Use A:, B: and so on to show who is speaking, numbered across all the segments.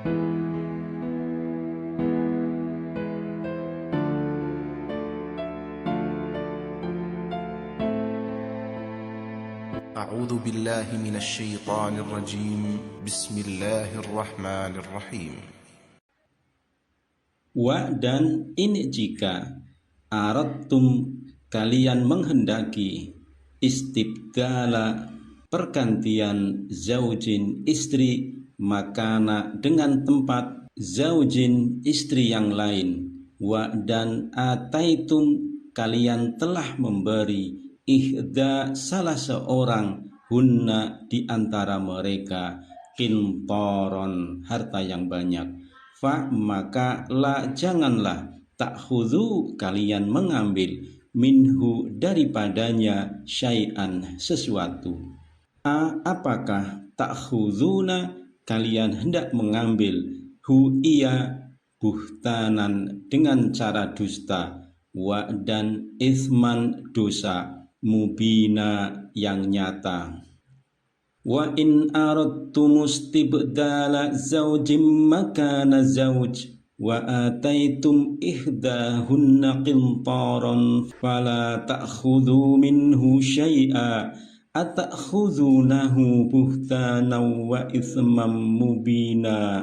A: أعوذ بالله من الشيطان الرجيم بسم الله الرحمن الرحيم.
B: Wa dan ini jika aradtum kalian menghendaki istibdala pergantian zaujin istri makana dengan tempat zaujin istri yang lain. Wa dan ataitum kalian telah memberi ihda salah seorang hunna di antara mereka qintaron harta yang banyak. Fa maka la janganlah ta'khudhu kalian mengambil minhu daripadanya syai'an sesuatu. Apakah ta'khudhuna kalian hendak mengambil hu iya buhtanan dengan cara dusta, wa dan ithman dosa mubina yang nyata. Wa in aradtum istibdala zawjin makana zawj wa ataitum ihdahunna qintaran fala ta'khudhu minhu syai'a atakhudhunahu buhtanan wa ithman mubina.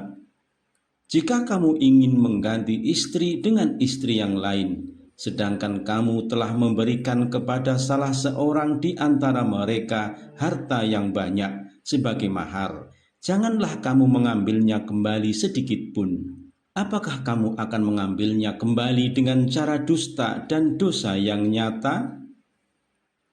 B: Jika kamu ingin mengganti istri dengan istri yang lain, sedangkan kamu telah memberikan kepada salah seorang di antara mereka harta yang banyak sebagai mahar, janganlah kamu mengambilnya kembali sedikit pun. Apakah kamu akan mengambilnya kembali dengan cara dusta dan dosa yang nyata?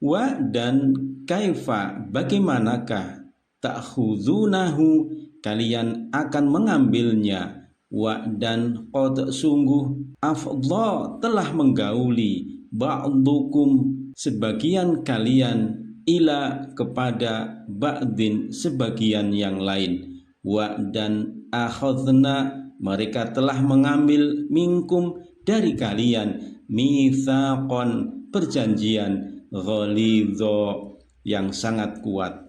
B: Wa dan kaifa bagaimanakah ta'khudzunahu kalian akan mengambilnya, wa dan qad sungguh afdha telah menggauli ba'dukum sebagian kalian ila kepada ba'din sebagian yang lain, wa dan akhadna mereka telah mengambil minkum dari kalian mitsaqan perjanjian ghalidha yang sangat kuat.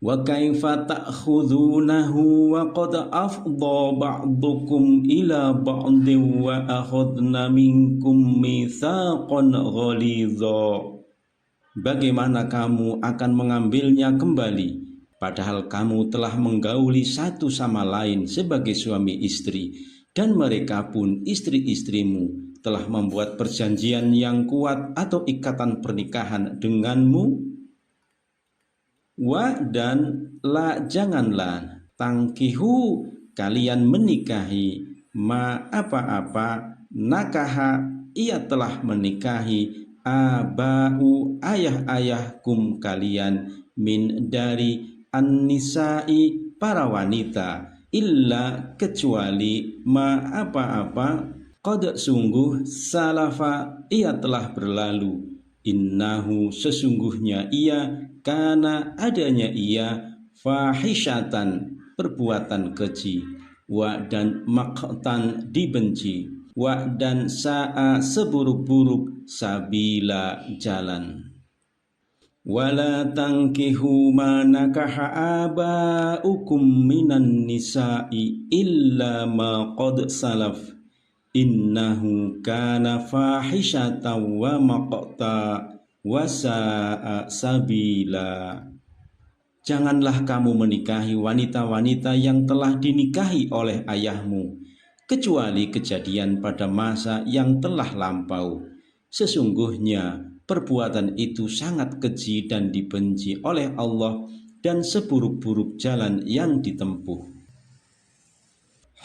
B: Wa kaifa ta'khudhunahu wa qad afdha ba'dukum ila ba'din wa akhadna minkum mitsaqan ghalidha. Bagaimana kamu akan mengambilnya kembali padahal kamu telah menggauli satu sama lain sebagai suami istri, dan mereka pun istri-istrimu telah membuat perjanjian yang kuat atau ikatan pernikahan denganmu? Wa dan la janganlah tangkihu kalian menikahi ma apa-apa nakaha ia telah menikahi aba'u ayah-ayahkum kalian min dari an-nisa'i para wanita illa kecuali ma apa-apa qad sungguh salafa ia telah berlalu, innahu sesungguhnya ia karena adanya ia fahishatan perbuatan keji, wa dan maqtan dibenci, wa dan sa'a seburuk-buruk sabila jalan. Wala tankihu ma nakaha aba'ukum minan nisa'i illa ma qad salaf innahu kana fahishatan wa maqta wasa'a sabila. Janganlah kamu menikahi wanita-wanita yang telah dinikahi oleh ayahmu, kecuali kejadian pada masa yang telah lampau. Sesungguhnya perbuatan itu sangat keji dan dibenci oleh Allah, dan seburuk-buruk jalan yang ditempuh.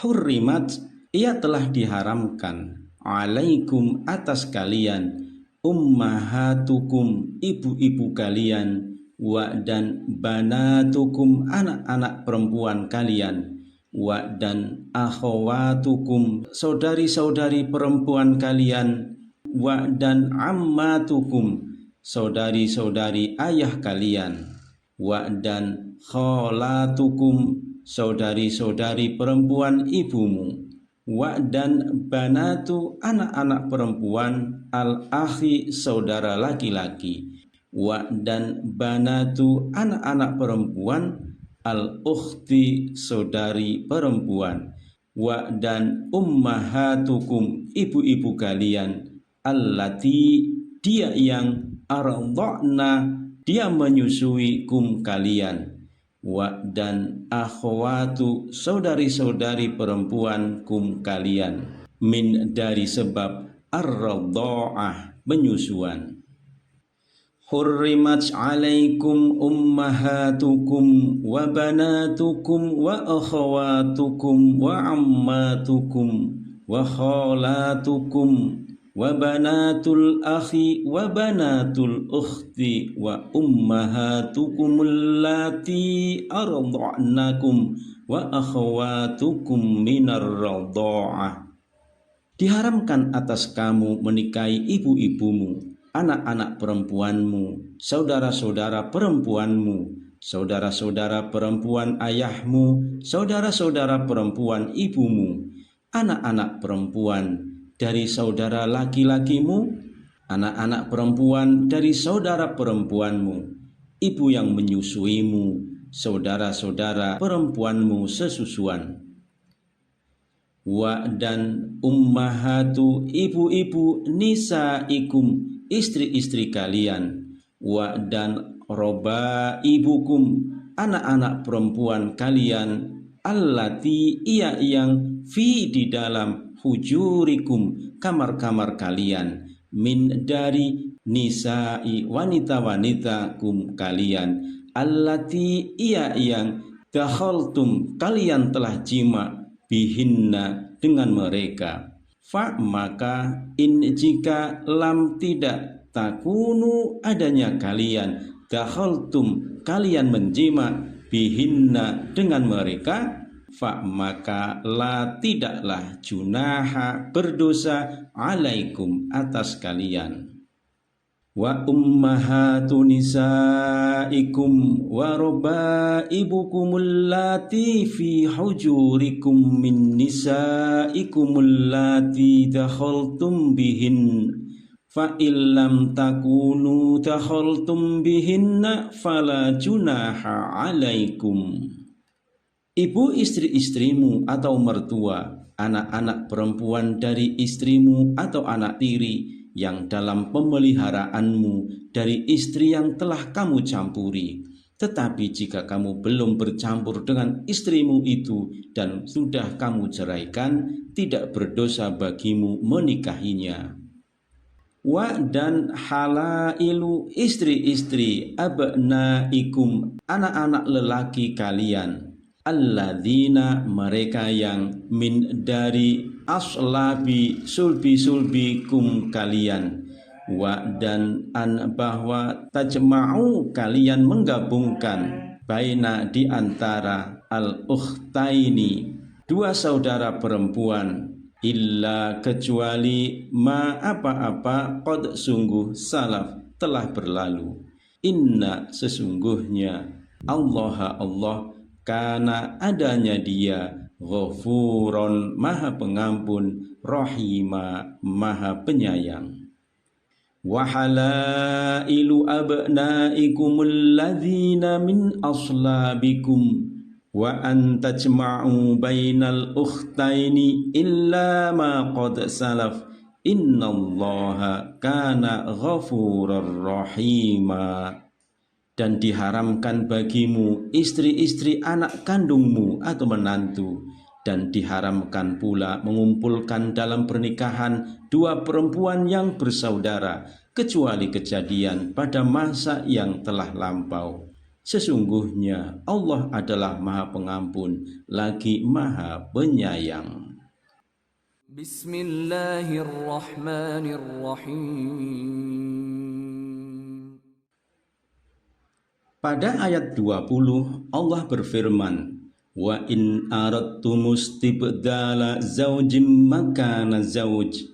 B: Hurrimat ia telah diharamkan alaikum atas kalian ummahatukum ibu-ibu kalian, wa dan banatukum anak-anak perempuan kalian, wa dan akhawatukum saudari-saudari perempuan kalian, wa dan ammatukum saudari-saudari ayah kalian, wa dan khalatukum saudari-saudari perempuan ibumu, wa dan banatu anak-anak perempuan al-akhi saudara laki-laki, wa dan banatu anak-anak perempuan al-ukhti saudari perempuan, wa dan ummahatukum ibu-ibu kalian, allati dia yang ardha'na dia menyusui kum kalian, wa dan akhwatu saudari-saudari perempuan kum kalian, min dari sebab ar-radha'ah penyusuan. Hurrimat alaikum ummahatukum wa banatukum wa akhawatukum wa ammatukum wa khalatukum wa banatul akhi wa banatul ukhti wa ummahatukum allati arda'nakum wa akhawatukum minar radha'ah. Diharamkan atas kamu menikahi ibu-ibumu, anak-anak perempuanmu, saudara-saudara perempuanmu, saudara-saudara perempuan ayahmu, saudara-saudara perempuan ibumu, anak-anak perempuan dari saudara laki-lakimu, anak-anak perempuan dari saudara perempuanmu, ibu yang menyusuimu, saudara-saudara perempuanmu sesusuan. Wa dan ummahatu ibu-ibu nisaikum istri-istri kalian, wa dan roba ibukum anak-anak perempuan kalian, allati ia yang fi di dalam hujurikum kamar-kamar kalian, min dari nisai wanita-wanita kum kalian, allati ia yang dakhaltum kalian telah jima bihinna dengan mereka. Fa maka in jika lam tidak takunu adanya kalian, dakhaltum kalian menjima bihinna dengan mereka, fa maka la tidaklah junaha berdosa alaikum atas kalian. Wa ummahatu nisaikum wa rabaibukum allati fi hujurikum min nisaikum allati dakhaltum bihin fa illam takunu dakhaltum bihinna fala junaha alaikum. Ibu istri-istrimu atau mertua, anak-anak perempuan dari istrimu atau anak tiri yang dalam pemeliharaanmu dari istri yang telah kamu campuri. Tetapi jika kamu belum bercampur dengan istrimu itu dan sudah kamu ceraikan, tidak berdosa bagimu menikahinya. Wa dan halailu istri-istri abnaikum anak-anak lelaki kalian, alladzina mereka yang min dari aslabi sulbi kum kalian, wa dan an bahwa tajma'u kalian menggabungkan baina di antara al ukhtaini dua saudara perempuan, illa kecuali ma apa-apa qad sungguh salaf telah berlalu. Inna sesungguhnya Allah karena adanya dia Ghafuron maha pengampun, Rahima maha penyayang. Wa halailu abnaikumul ladzina min aslabikum wa an tajma'u bainal ukhtaini illa ma qad salaf innallaha kana ghafurur rahima. Dan diharamkan bagimu istri-istri anak kandungmu atau menantu, dan diharamkan pula mengumpulkan dalam pernikahan dua perempuan yang bersaudara, kecuali kejadian pada masa yang telah lampau. Sesungguhnya Allah adalah Maha Pengampun lagi Maha Penyayang. Bismillahirrahmanirrahim. Pada ayat 20 Allah berfirman, wa in aradtumus tibdala zaujim makana zauj.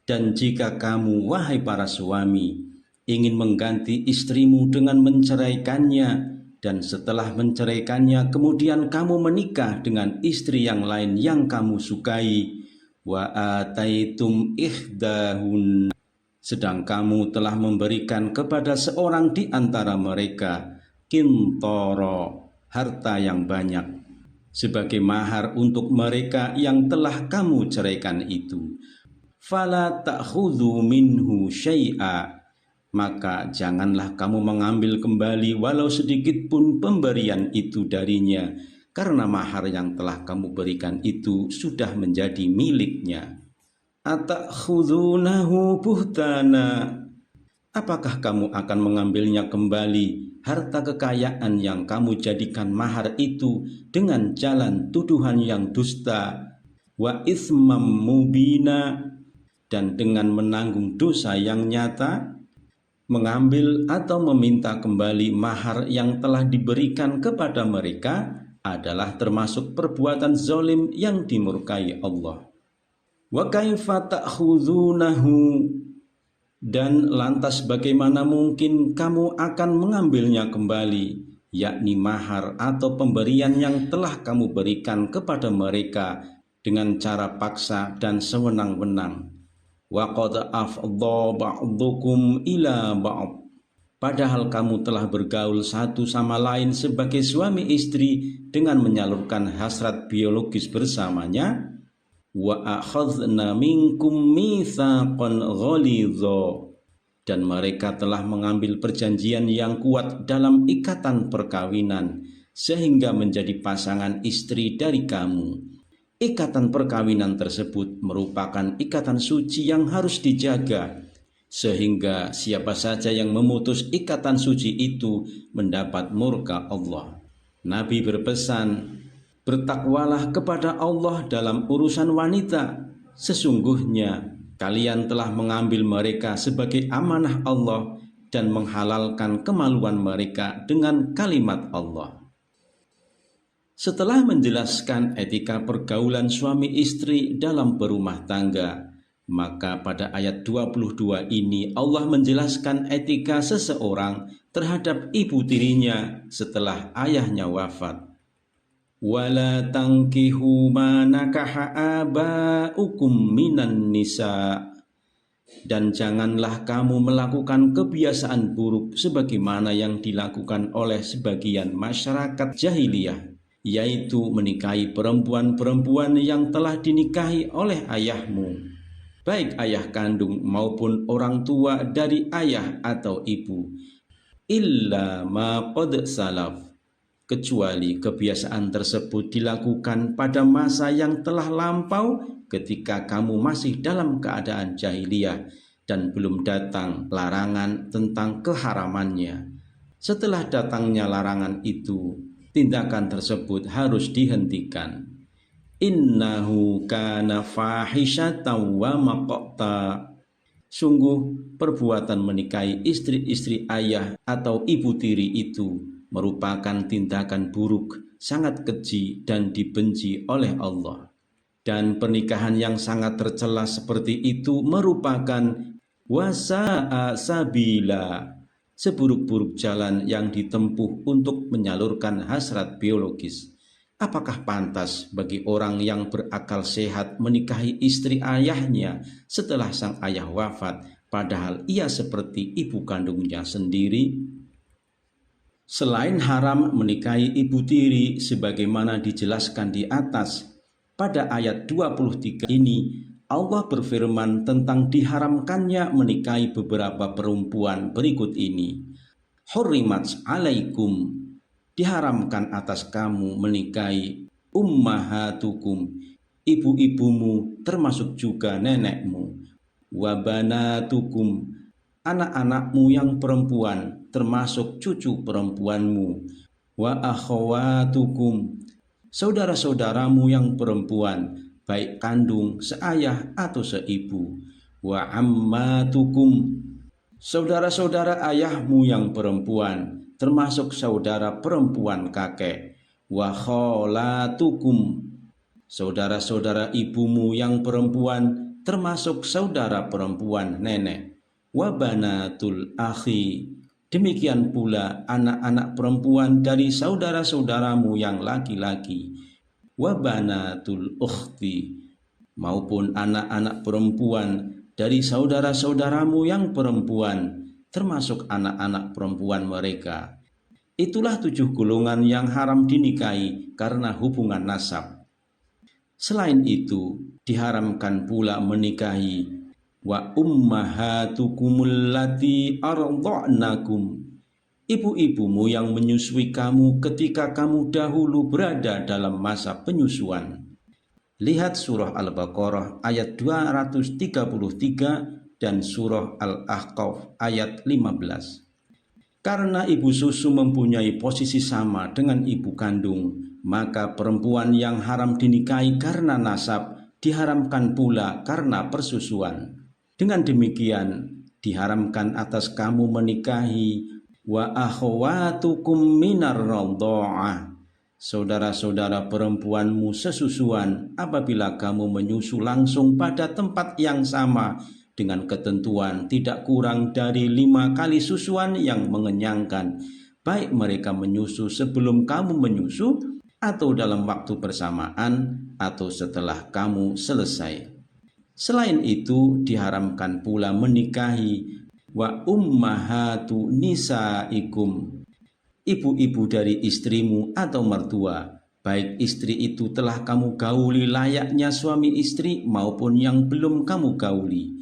B: Dan jika kamu wahai para suami ingin mengganti istrimu dengan menceraikannya, dan setelah menceraikannya kemudian kamu menikah dengan istri yang lain yang kamu sukai, wa ataitum ihdahun, sedang kamu telah memberikan kepada seorang di antara mereka qintara harta yang banyak sebagai mahar untuk mereka yang telah kamu ceraikan itu. Fala ta'khudhu minhu syai'a, maka janganlah kamu mengambil kembali walau sedikit pun pemberian itu darinya, karena mahar yang telah kamu berikan itu sudah menjadi miliknya. Atakhudhunahu buhtana, apakah kamu akan mengambilnya kembali, harta kekayaan yang kamu jadikan mahar itu, dengan jalan tuduhan yang dusta, wa ismam mubina, dan dengan menanggung dosa yang nyata? Mengambil atau meminta kembali mahar yang telah diberikan kepada mereka adalah termasuk perbuatan zalim yang dimurkai Allah. Wa kaifa ta'khudhunahu, dan lantas bagaimana mungkin kamu akan mengambilnya kembali, yakni mahar atau pemberian yang telah kamu berikan kepada mereka dengan cara paksa dan sewenang-wenang. Wa qad afdha ba'dukum ila ba'd, padahal kamu telah bergaul satu sama lain sebagai suami istri dengan menyalurkan hasrat biologis bersamanya. Wa akhadna minkum mitsaqan ghalidha, dan mereka telah mengambil perjanjian yang kuat dalam ikatan perkawinan sehingga menjadi pasangan istri dari kamu. Ikatan perkawinan tersebut merupakan ikatan suci yang harus dijaga, sehingga siapa saja yang memutus ikatan suci itu mendapat murka Allah. Nabi berpesan, bertakwalah kepada Allah dalam urusan wanita. Sesungguhnya kalian telah mengambil mereka sebagai amanah Allah dan menghalalkan kemaluan mereka dengan kalimat Allah. Setelah menjelaskan etika pergaulan suami istri dalam berumah tangga, maka pada ayat 22 ini Allah menjelaskan etika seseorang terhadap ibu tirinya setelah ayahnya wafat. Wala tankihu ma nakaha aba'ukum minan nisa, dan janganlah kamu melakukan kebiasaan buruk sebagaimana yang dilakukan oleh sebagian masyarakat jahiliyah, yaitu menikahi perempuan-perempuan yang telah dinikahi oleh ayahmu, baik ayah kandung maupun orang tua dari ayah atau ibu, illa ma qad salaf, kecuali kebiasaan tersebut dilakukan pada masa yang telah lampau ketika kamu masih dalam keadaan jahiliyah dan belum datang larangan tentang keharamannya. Setelah datangnya larangan itu, tindakan tersebut harus dihentikan. Innahu kana fahisyatan wa maqta, sungguh perbuatan menikahi istri-istri ayah atau ibu tiri itu merupakan tindakan buruk, sangat keji dan dibenci oleh Allah. Dan pernikahan yang sangat tercela seperti itu merupakan wasa'a sabila, seburuk-buruk jalan yang ditempuh untuk menyalurkan hasrat biologis. Apakah pantas bagi orang yang berakal sehat menikahi istri ayahnya setelah sang ayah wafat, padahal ia seperti ibu kandungnya sendiri? Selain haram menikahi ibu tiri sebagaimana dijelaskan di atas, pada ayat 23 ini Allah berfirman tentang diharamkannya menikahi beberapa perempuan berikut ini. Hurrimat alaikum, diharamkan atas kamu menikahi ummahatukum, ibu-ibumu termasuk juga nenekmu, wabanatukum, anak-anakmu yang perempuan termasuk cucu perempuanmu, wa akhawatukum, saudara-saudaramu yang perempuan baik kandung, seayah atau seibu, wa ammatukum, saudara-saudara ayahmu yang perempuan termasuk saudara perempuan kakek, wa kholatukum, saudara-saudara ibumu yang perempuan termasuk saudara perempuan nenek, wa banatul akhi, demikian pula anak-anak perempuan dari saudara-saudaramu yang laki-laki, wa banatul ukhti, maupun anak-anak perempuan dari saudara-saudaramu yang perempuan termasuk anak-anak perempuan mereka. Itulah 7 golongan yang haram dinikahi karena hubungan nasab. Selain itu, diharamkan pula menikahi wa ummahatukumul lati arda'nakum, ibu-ibumu yang menyusui kamu ketika kamu dahulu berada dalam masa penyusuan. Lihat surah Al-Baqarah ayat 233 dan surah Al-Ahqaf ayat 15. Karena ibu susu mempunyai posisi sama dengan ibu kandung, maka perempuan yang haram dinikahi karena nasab diharamkan pula karena persusuan. Dengan demikian, diharamkan atas kamu menikahi wa akhwatukum minar radha'ah, saudara-saudara perempuanmu sesusuan apabila kamu menyusu langsung pada tempat yang sama dengan ketentuan tidak kurang dari 5 kali susuan yang mengenyangkan, baik mereka menyusu sebelum kamu menyusu atau dalam waktu bersamaan atau setelah kamu selesai. Selain itu, diharamkan pula menikahi wa ummahatu nisaikum, ibu-ibu dari istrimu atau mertua, baik istri itu telah kamu gauli layaknya suami istri maupun yang belum kamu gauli.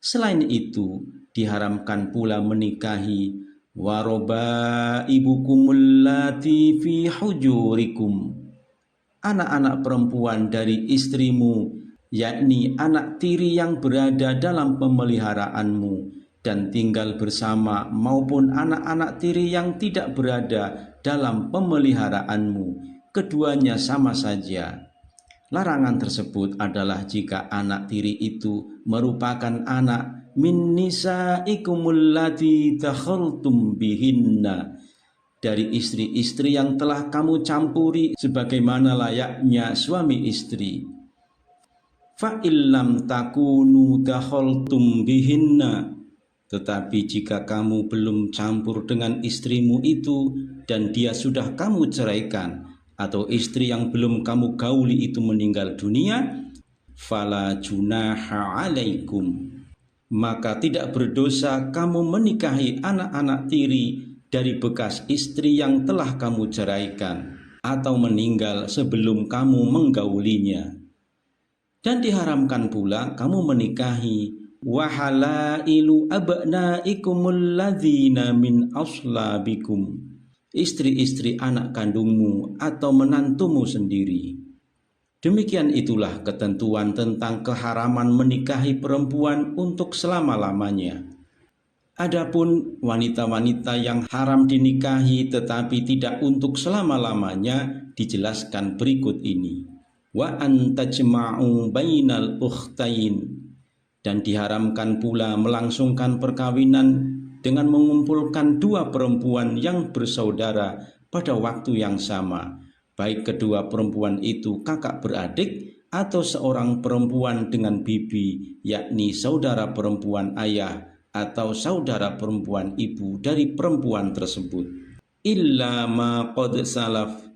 B: Selain itu, diharamkan pula menikahi waroba ibukumul lati fi hujurikum, anak-anak perempuan dari istrimu, yakni anak tiri yang berada dalam pemeliharaanmu dan tinggal bersama, maupun anak-anak tiri yang tidak berada dalam pemeliharaanmu, keduanya sama saja. Larangan tersebut adalah jika anak tiri itu merupakan anak min nisaikumul lati dakhaltum bihinna, dari istri-istri yang telah kamu campuri sebagaimana layaknya suami istri. Fa illam takunu dakhaltum bihinna, tetapi jika kamu belum campur dengan istrimu itu dan dia sudah kamu ceraikan, atau istri yang belum kamu gauli itu meninggal dunia, fala junaha alaikum, maka tidak berdosa kamu menikahi anak-anak tiri dari bekas istri yang telah kamu ceraikan atau meninggal sebelum kamu menggaulinya. Dan diharamkan pula kamu menikahi wahalailu abnaikumul ladzina min aslabikum, istri-istri anak kandungmu atau menantumu sendiri. Demikian itulah ketentuan tentang keharaman menikahi perempuan untuk selama-lamanya. Adapun wanita-wanita yang haram dinikahi tetapi tidak untuk selama-lamanya dijelaskan berikut ini. Wa an tajma'u bainal ukhtain, dan diharamkan pula melangsungkan perkawinan dengan mengumpulkan 2 perempuan yang bersaudara pada waktu yang sama, baik kedua perempuan itu kakak beradik atau seorang perempuan dengan bibi, yakni saudara perempuan ayah atau saudara perempuan ibu dari perempuan tersebut. Illa ma qad salaf,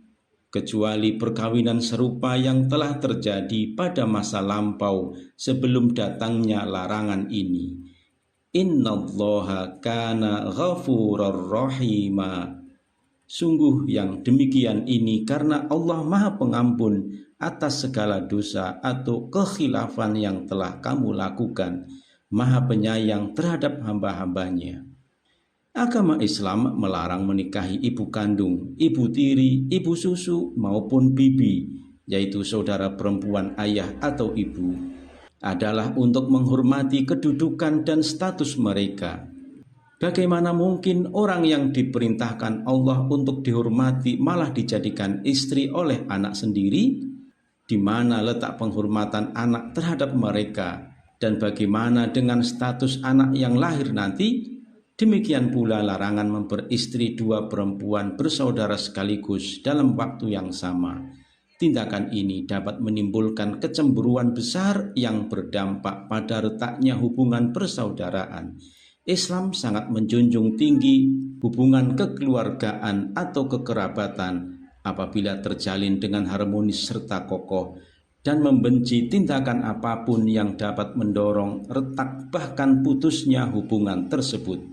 B: kecuali perkawinan serupa yang telah terjadi pada masa lampau sebelum datangnya larangan ini. Innallaha kana ghafurur rahima, sungguh yang demikian ini karena Allah Maha Pengampun atas segala dosa atau kekhilafan yang telah kamu lakukan, Maha Penyayang terhadap hamba-hambanya. Agama Islam melarang menikahi ibu kandung, ibu tiri, ibu susu maupun bibi, yaitu saudara perempuan ayah atau ibu, adalah untuk menghormati kedudukan dan status mereka. Bagaimana mungkin orang yang diperintahkan Allah untuk dihormati malah dijadikan istri oleh anak sendiri? Di mana letak penghormatan anak terhadap mereka? Dan bagaimana dengan status anak yang lahir nanti? Demikian pula larangan memperistri 2 perempuan bersaudara sekaligus dalam waktu yang sama. Tindakan ini dapat menimbulkan kecemburuan besar yang berdampak pada retaknya hubungan persaudaraan. Islam sangat menjunjung tinggi hubungan kekeluargaan atau kekerabatan apabila terjalin dengan harmonis serta kokoh, dan membenci tindakan apapun yang dapat mendorong retak bahkan putusnya hubungan tersebut.